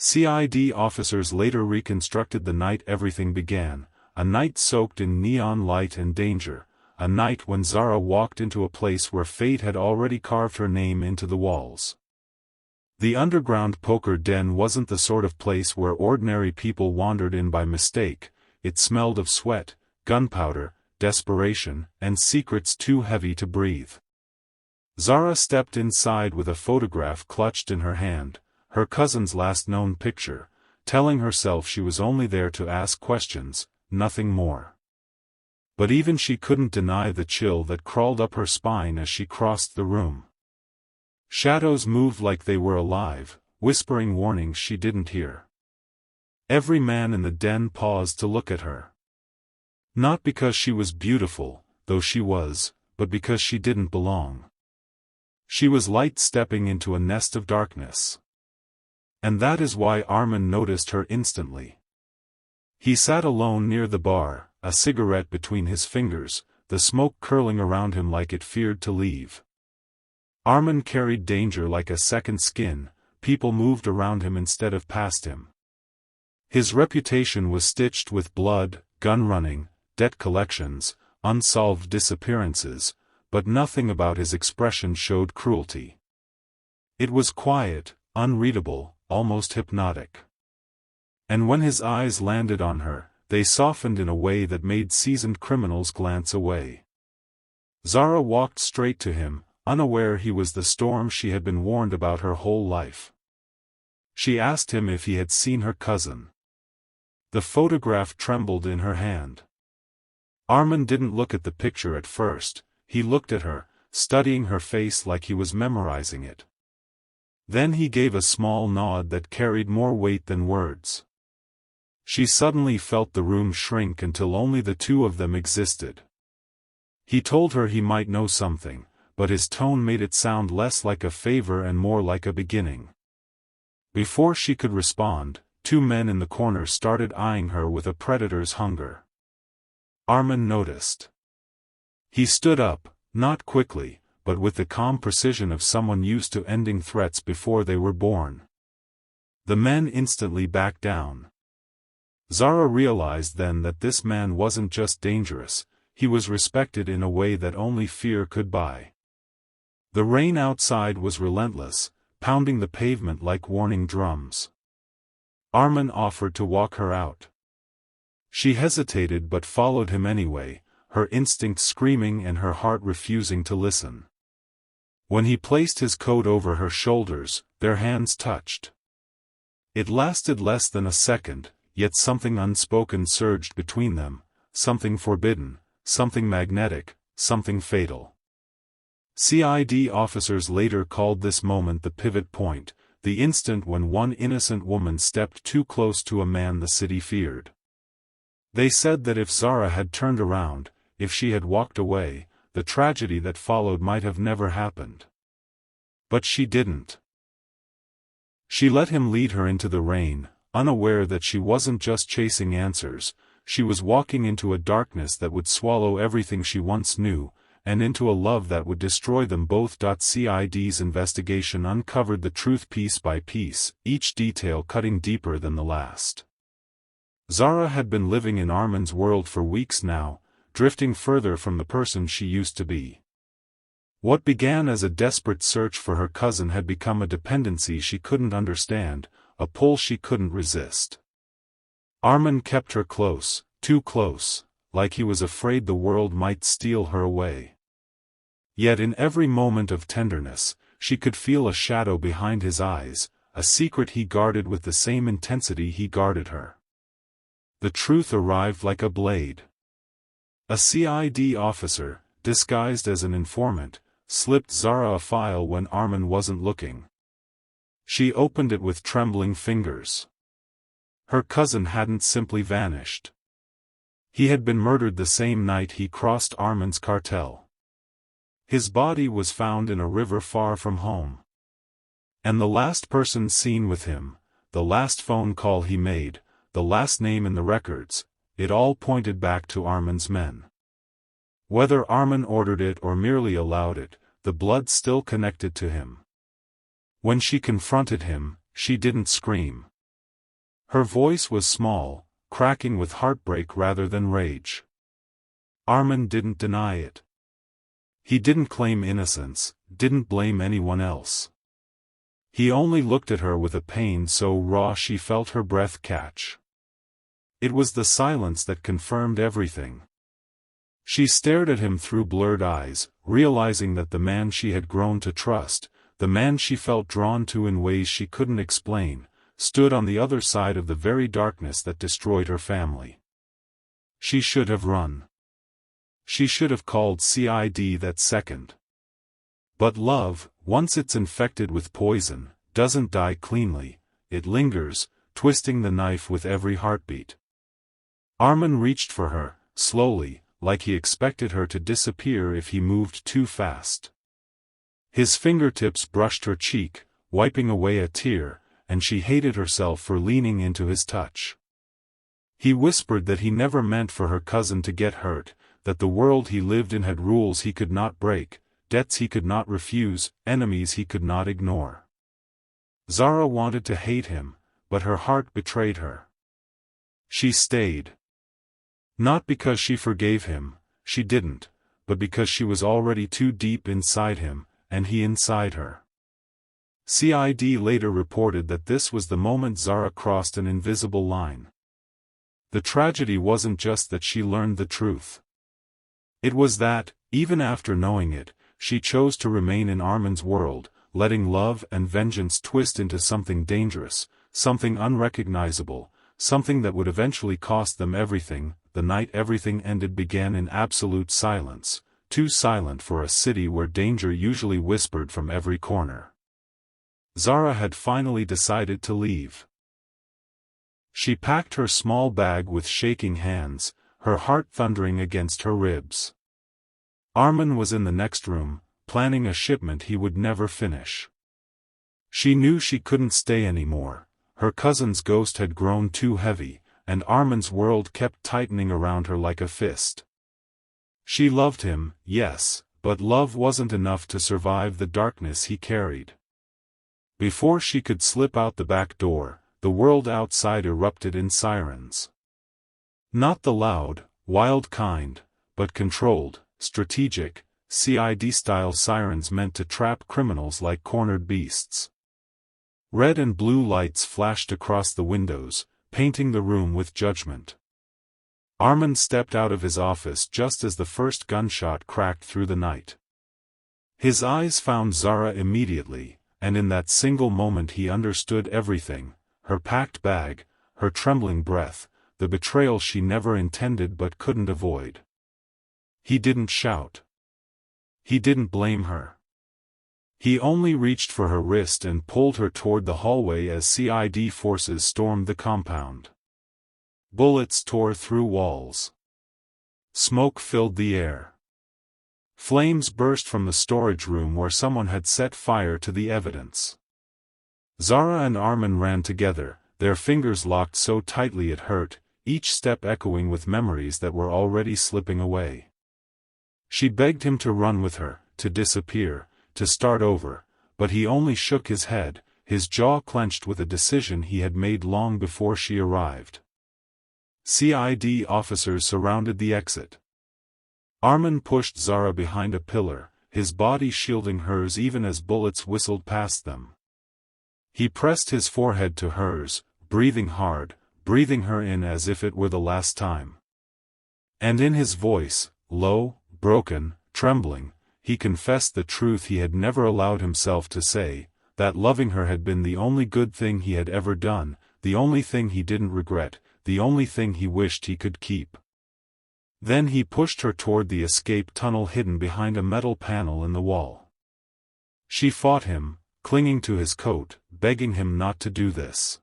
CID officers later reconstructed the night everything began, a night soaked in neon light and danger, a night when Zara walked into a place where fate had already carved her name into the walls. The underground poker den wasn't the sort of place where ordinary people wandered in by mistake. It smelled of sweat, gunpowder, desperation, and secrets too heavy to breathe. Zara stepped inside with a photograph clutched in her hand, her cousin's last known picture, telling herself she was only there to ask questions, nothing more. But even she couldn't deny the chill that crawled up her spine as she crossed the room. Shadows moved like they were alive, whispering warnings she didn't hear. Every man in the den paused to look at her. Not because she was beautiful, though she was, but because she didn't belong. She was light stepping into a nest of darkness. And that is why Arman noticed her instantly. He sat alone near the bar, a cigarette between his fingers, the smoke curling around him like it feared to leave. Arman carried danger like a second skin, people moved around him instead of past him. His reputation was stitched with blood, gun running, debt collections, unsolved disappearances, but nothing about his expression showed cruelty. It was quiet, unreadable, almost hypnotic. And when his eyes landed on her, they softened in a way that made seasoned criminals glance away. Zara walked straight to him, unaware he was the storm she had been warned about her whole life. She asked him if he had seen her cousin. The photograph trembled in her hand. Arman didn't look at the picture at first, he looked at her, studying her face like he was memorizing it. Then he gave a small nod that carried more weight than words. She suddenly felt the room shrink until only the two of them existed. He told her he might know something, but his tone made it sound less like a favor and more like a beginning. Before she could respond, two men in the corner started eyeing her with a predator's hunger. Arman noticed. He stood up, not quickly, but with the calm precision of someone used to ending threats before they were born. The men instantly backed down. Zara realized then that this man wasn't just dangerous, he was respected in a way that only fear could buy. The rain outside was relentless, pounding the pavement like warning drums. Arman offered to walk her out. She hesitated but followed him anyway, her instinct screaming and her heart refusing to listen. When he placed his coat over her shoulders, their hands touched. It lasted less than a second, yet something unspoken surged between them, something forbidden, something magnetic, something fatal. CID officers later called this moment the pivot point, the instant when one innocent woman stepped too close to a man the city feared. They said that if Zara had turned around, if she had walked away, the tragedy that followed might have never happened. But she didn't. She let him lead her into the rain, unaware that she wasn't just chasing answers, she was walking into a darkness that would swallow everything she once knew, and into a love that would destroy them both. CID's investigation uncovered the truth piece by piece, each detail cutting deeper than the last. Zara had been living in Arman's world for weeks now, drifting further from the person she used to be. What began as a desperate search for her cousin had become a dependency she couldn't understand, a pull she couldn't resist. Arman kept her close, too close, like he was afraid the world might steal her away. Yet in every moment of tenderness, she could feel a shadow behind his eyes, a secret he guarded with the same intensity he guarded her. The truth arrived like a blade. A CID officer, disguised as an informant, slipped Zara a file when Arman wasn't looking. She opened it with trembling fingers. Her cousin hadn't simply vanished. He had been murdered the same night he crossed Arman's cartel. His body was found in a river far from home. And the last person seen with him, the last phone call he made, the last name in the records, it all pointed back to Arman's men. Whether Arman ordered it or merely allowed it, the blood still connected to him. When she confronted him, she didn't scream. Her voice was small, cracking with heartbreak rather than rage. Arman didn't deny it. He didn't claim innocence, didn't blame anyone else. He only looked at her with a pain so raw she felt her breath catch. It was the silence that confirmed everything. She stared at him through blurred eyes, realizing that the man she had grown to trust, the man she felt drawn to in ways she couldn't explain, stood on the other side of the very darkness that destroyed her family. She should have run. She should have called CID that second. But love, once it's infected with poison, doesn't die cleanly, it lingers, twisting the knife with every heartbeat. Arman reached for her, slowly, like he expected her to disappear if he moved too fast. His fingertips brushed her cheek, wiping away a tear, and she hated herself for leaning into his touch. He whispered that he never meant for her cousin to get hurt, that the world he lived in had rules he could not break, debts he could not refuse, enemies he could not ignore. Zara wanted to hate him, but her heart betrayed her. She stayed. Not because she forgave him, she didn't, but because she was already too deep inside him, and he inside her. CID later reported that this was the moment Zara crossed an invisible line. The tragedy wasn't just that she learned the truth. It was that, even after knowing it, she chose to remain in Arman's world, letting love and vengeance twist into something dangerous, something unrecognizable, something that would eventually cost them everything. The night everything ended began in absolute silence, too silent for a city where danger usually whispered from every corner. Zara had finally decided to leave. She packed her small bag with shaking hands, her heart thundering against her ribs. Arman was in the next room, planning a shipment he would never finish. She knew she couldn't stay anymore. Her cousin's ghost had grown too heavy, and Arman's world kept tightening around her like a fist. She loved him, yes, but love wasn't enough to survive the darkness he carried. Before she could slip out the back door, the world outside erupted in sirens. Not the loud, wild kind, but controlled, strategic, CID-style sirens meant to trap criminals like cornered beasts. Red and blue lights flashed across the windows, painting the room with judgment. Arman stepped out of his office just as the first gunshot cracked through the night. His eyes found Zara immediately, and in that single moment he understood everything: her packed bag, her trembling breath, the betrayal she never intended but couldn't avoid. He didn't shout. He didn't blame her. He only reached for her wrist and pulled her toward the hallway as CID forces stormed the compound. Bullets tore through walls. Smoke filled the air. Flames burst from the storage room where someone had set fire to the evidence. Zara and Arman ran together, their fingers locked so tightly it hurt, each step echoing with memories that were already slipping away. She begged him to run with her, to disappear, to start over, but he only shook his head, his jaw clenched with a decision he had made long before she arrived. CID officers surrounded the exit. Arman pushed Zara behind a pillar, his body shielding hers even as bullets whistled past them. He pressed his forehead to hers, breathing hard, breathing her in as if it were the last time. And in his voice, low, broken, trembling, he confessed the truth he had never allowed himself to say, that loving her had been the only good thing he had ever done, the only thing he didn't regret, the only thing he wished he could keep. Then he pushed her toward the escape tunnel hidden behind a metal panel in the wall. She fought him, clinging to his coat, begging him not to do this.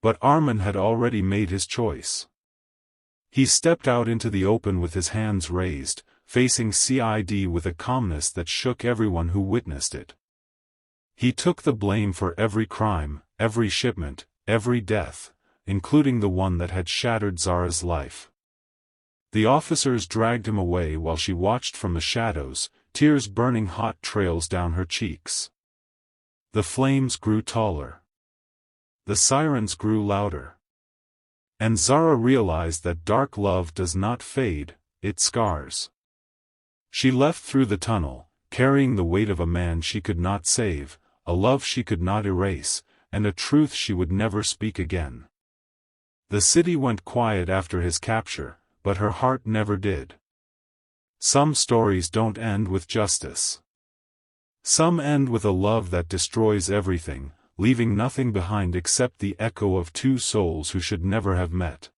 But Arman had already made his choice. He stepped out into the open with his hands raised, facing CID with a calmness that shook everyone who witnessed it. He took the blame for every crime, every shipment, every death, including the one that had shattered Zara's life. The officers dragged him away while she watched from the shadows, tears burning hot trails down her cheeks. The flames grew taller. The sirens grew louder. And Zara realized that dark love does not fade, it scars. She left through the tunnel, carrying the weight of a man she could not save, a love she could not erase, and a truth she would never speak again. The city went quiet after his capture, but her heart never did. Some stories don't end with justice. Some end with a love that destroys everything, leaving nothing behind except the echo of two souls who should never have met.